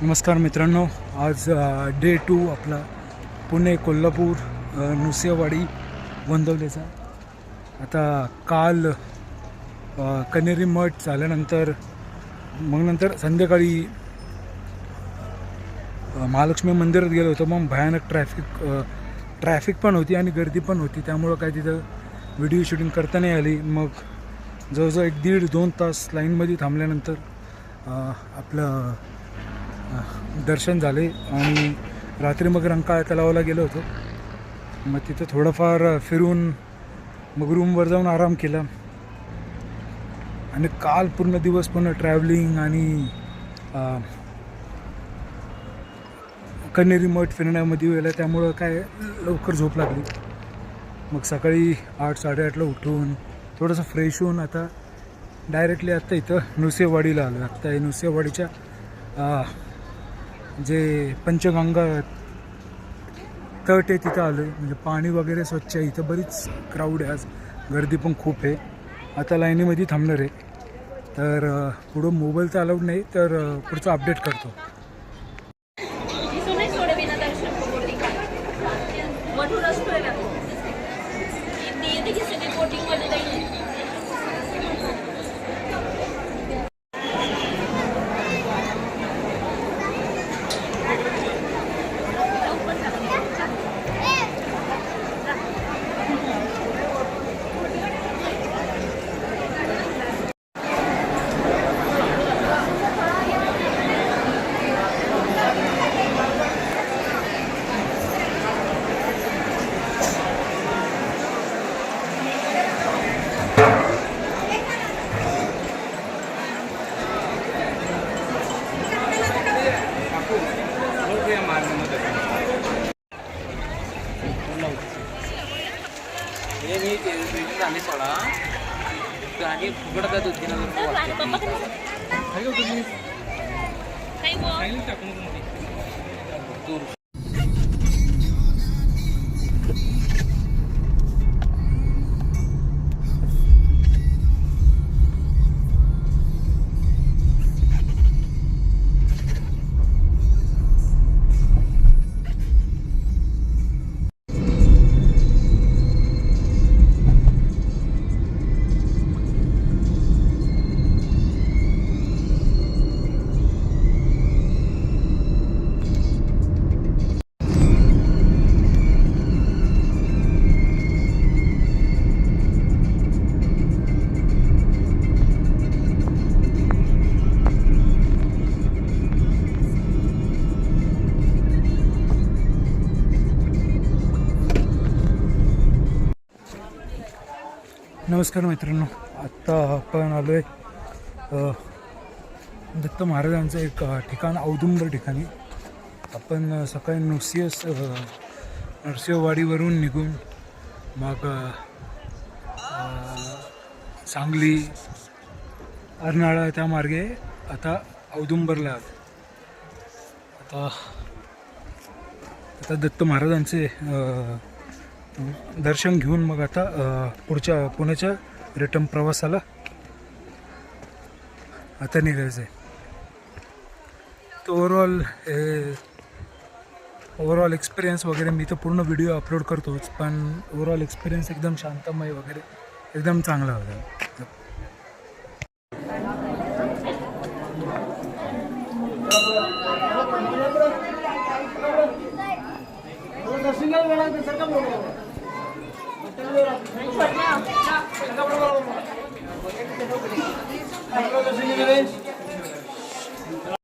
नमस्कार मित्रांनो, आज डे 2 आपला पुणे कोल्हापूर नुसेवाडी गोंदवलेचा. आता काल कनेरी मठ झाल्यानंतर नंतर संध्याकाळी महालक्ष्मी मंदिरात गेलो होतो. मग भयानक ट्रॅफिक पण होती आणि गर्दी पण होती, त्यामुळं काय तिथं व्हिडिओ शूटिंग करता नाही आली. मग जवळजवळ 1-1.5-2 तास लाईनमध्ये थांबल्यानंतर आपलं दर्शन झाले आणि रात्री मग रंकाळा तलावाला गेलो होतो. मग तिथं थोडंफार फिरून मग रूमवर जाऊन आराम केला. आणि काल पूर्ण दिवस पूर्ण ट्रॅव्हलिंग आणि कनेरी मठ फिरण्यामध्ये गेला, त्यामुळं काय लवकर झोप लागली. मग सकाळी 8-8:30ला उठून थोडंसं फ्रेश होऊन आता डायरेक्टली आत्ता इथं नुसेवाडीला आलो. आत्ता नुसेवाडीच्या जे पंचगंगा तट आहे तिथं आलो आहे. म्हणजे पाणी वगैरे स्वच्छ आहे. इथं बरीच क्राऊड आहे, आज गर्दी पण खूप आहे. आता लाईनीमध्ये थांबणार आहे. तर पुढं मोबाईल तर अलाउड नाही, तर पुढचं अपडेट करतो. झाले सोडा आणि फुकट होती ना. नमस्कार मित्रांनो, आत्ता आपण आलो आहे दत्त महाराजांचं एक ठिकाण औदुंबर ठिकाणी. आपण सकाळी नरसिंहवाडीवरून निघून मग सांगली अर्नाळा त्या मार्गे आता औदुंबरला आलो. आता दत्त महाराजांचे दर्शन घेऊन मग आता पुढच्या पुण्याच्या रिटर्न प्रवासाला आता निघायचं आहे. तर ओव्हरऑल एक्सपिरियन्स वगैरे मी तर पूर्ण व्हिडिओ अपलोड करतोच, पण ओव्हरऑल एक्सपिरियन्स एकदम शांतमय वगैरे एकदम चांगला होता.